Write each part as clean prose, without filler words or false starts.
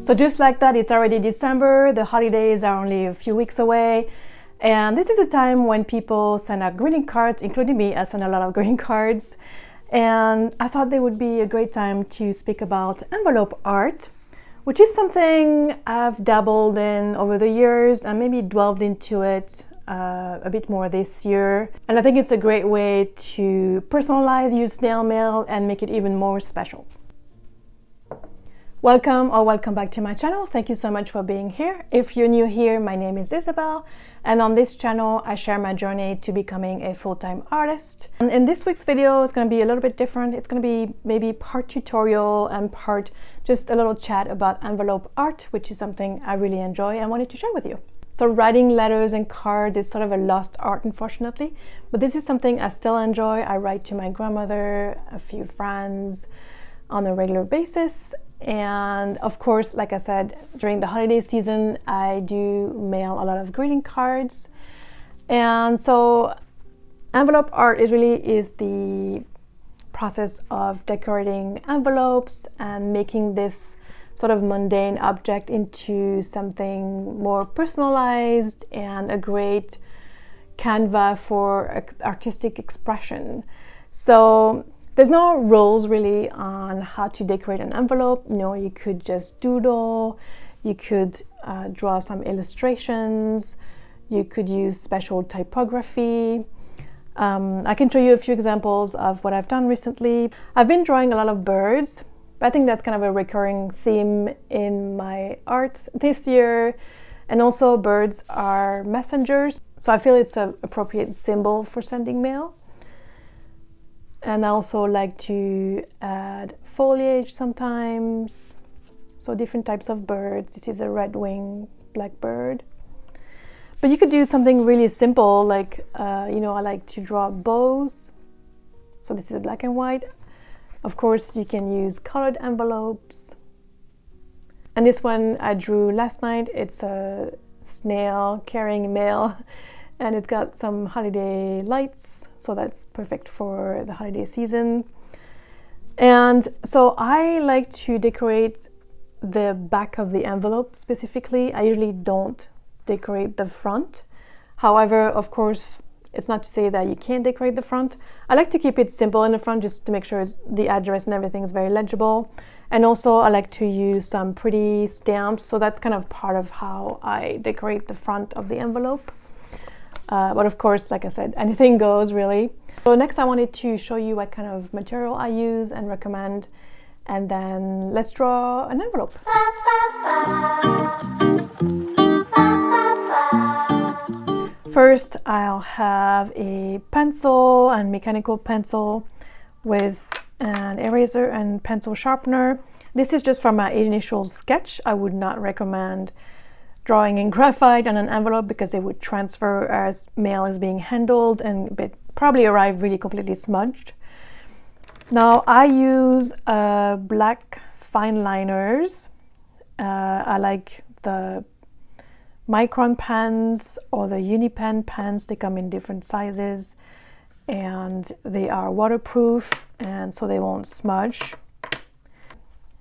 So just like that, it's already December, the holidays are only a few weeks away, and this is a time when people send out greeting cards, including me. I send a lot of greeting cards, and I thought they would be a great time to speak about envelope art, which is something I've dabbled in over the years and maybe delved into it a bit more this year. And I think it's a great way to personalize your snail mail and make it even more special. Welcome back to my channel. Thank you so much for being here. If you're new here, my name is Isabel, and on this channel I share my journey to becoming a full-time artist. And in this week's video, it's going to be a little bit different. It's going to be maybe part tutorial and part just a little chat about envelope art, which is something I really enjoy and wanted to share with you. So writing letters and cards is sort of a lost art, unfortunately, but this is something I still enjoy. I write to my grandmother, a few friends on a regular basis. And of course, like I said, during the holiday season, I do mail a lot of greeting cards. And so envelope art is the process of decorating envelopes and making this sort of mundane object into something more personalized and a great canvas for artistic expression. So there's no rules really on how to decorate an envelope. You know, you could just doodle, you could draw some illustrations, you could use special typography. I can show you a few examples of what I've done recently. I've been drawing a lot of birds, but I think that's kind of a recurring theme in my art this year. And also birds are messengers, so I feel it's an appropriate symbol for sending mail. And I also like to add foliage sometimes. So different types of birds. This is a red-winged blackbird. But you could do something really simple, like, you know, I like to draw bows. So this is black and white. Of course, you can use colored envelopes. And this one I drew last night. It's a snail carrying mail. And it's got some holiday lights, so that's perfect for the holiday season. And so I like to decorate the back of the envelope specifically. I usually don't decorate the front. However, of course, it's not to say that you can't decorate the front. I like to keep it simple in the front just to make sure the address and everything is very legible. And also I like to use some pretty stamps, so that's kind of part of how I decorate the front of the envelope. But of course, like I said, anything goes really. So next I wanted to show you what kind of material I use and recommend, and then let's draw an envelope. First, I'll have a pencil and mechanical pencil with an eraser and pencil sharpener. This is just for my initial sketch. I would not recommend drawing in graphite on an envelope because it would transfer as mail is being handled and it probably arrive really completely smudged. Now I use black fine liners. I like the micron pens or the Unipen pens. They come in different sizes and they are waterproof, and so they won't smudge.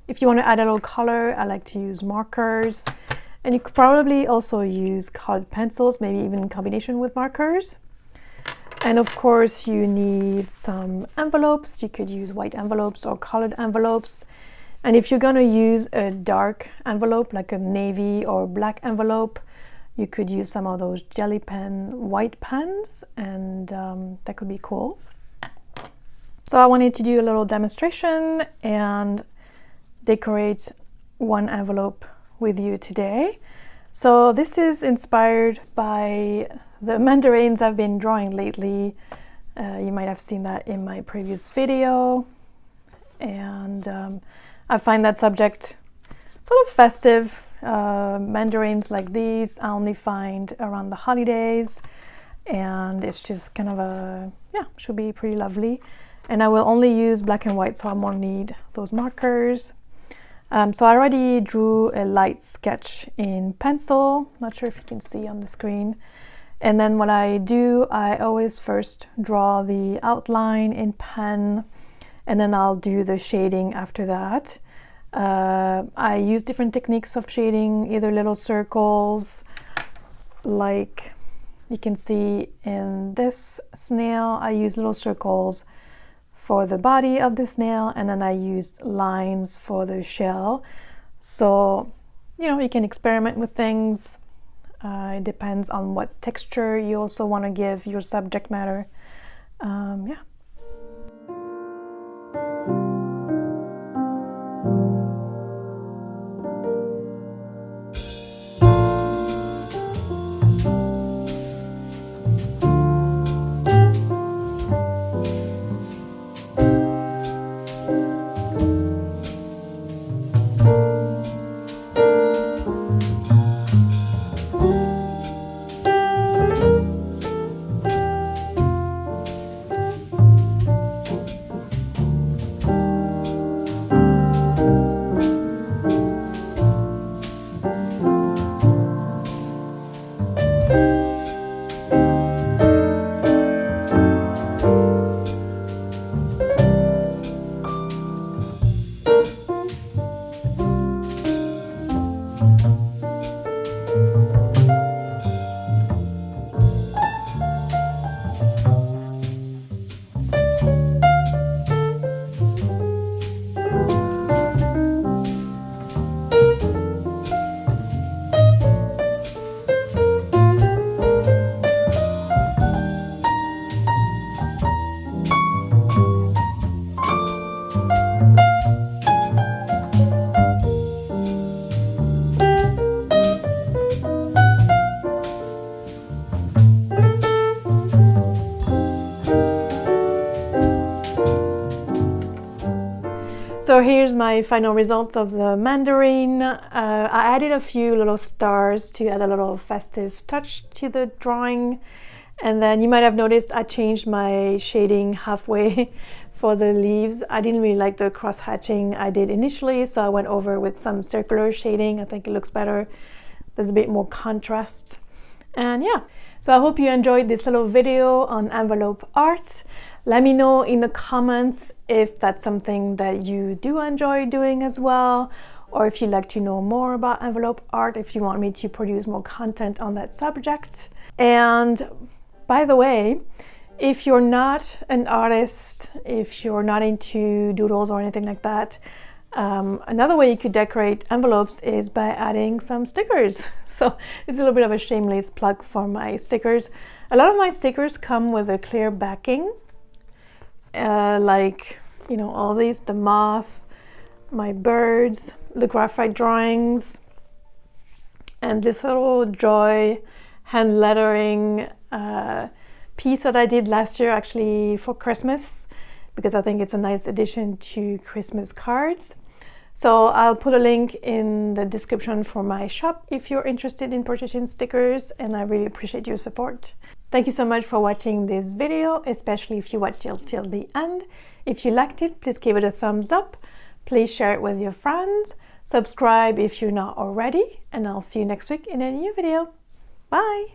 If you want to add a little color, I like to use markers. And you could probably also use colored pencils, maybe even in combination with markers. And of course, you need some envelopes. You could use white envelopes or colored envelopes. And if you're gonna use a dark envelope, like a navy or black envelope, you could use some of those jelly pen white pens, and that could be cool. So I wanted to do a little demonstration and decorate one envelope with you today. So this is inspired by the mandarins I've been drawing lately. You might have seen that in my previous video, and I find that subject sort of festive. Mandarins like these I only find around the holidays, and it's just kind of a, yeah, should be pretty lovely. And I will only use black and white, so I won't need those markers. So I already drew a light sketch in pencil. Not sure if you can see on the screen. And then what I do, I always first draw the outline in pen, and then I'll do the shading after that. I use different techniques of shading, either little circles, like you can see in this snail. I use little circles for the body of the snail, and then I use lines for the shell. So, you know, you can experiment with things. It depends on what texture you also want to give your subject matter. Yeah. So here's my final results of the mandarin. I added a few little stars to add a little festive touch to the drawing. And then you might have noticed I changed my shading halfway for the leaves. I didn't really like the cross hatching I did initially, so I went over with some circular shading. I think it looks better. There's a bit more contrast. And yeah, so I hope you enjoyed this little video on envelope art. Let me know in the comments if that's something that you do enjoy doing as well, or if you'd like to know more about envelope art, if you want me to produce more content on that subject. And by the way, if you're not an artist, if you're not into doodles or anything like that, another way you could decorate envelopes is by adding some stickers. So it's a little bit of a shameless plug for my stickers. A lot of my stickers come with a clear backing, like, you know, all these, the moth, my birds, the graphite drawings, and this little joy hand lettering piece that I did last year actually for Christmas, because I think it's a nice addition to Christmas cards. So I'll put a link in the description for my shop if you're interested in purchasing stickers, and I really appreciate your support. Thank you so much for watching this video, especially if you watched it till the end. If you liked it, please give it a thumbs up. Please share it with your friends. Subscribe if you're not already, and I'll see you next week in a new video. Bye!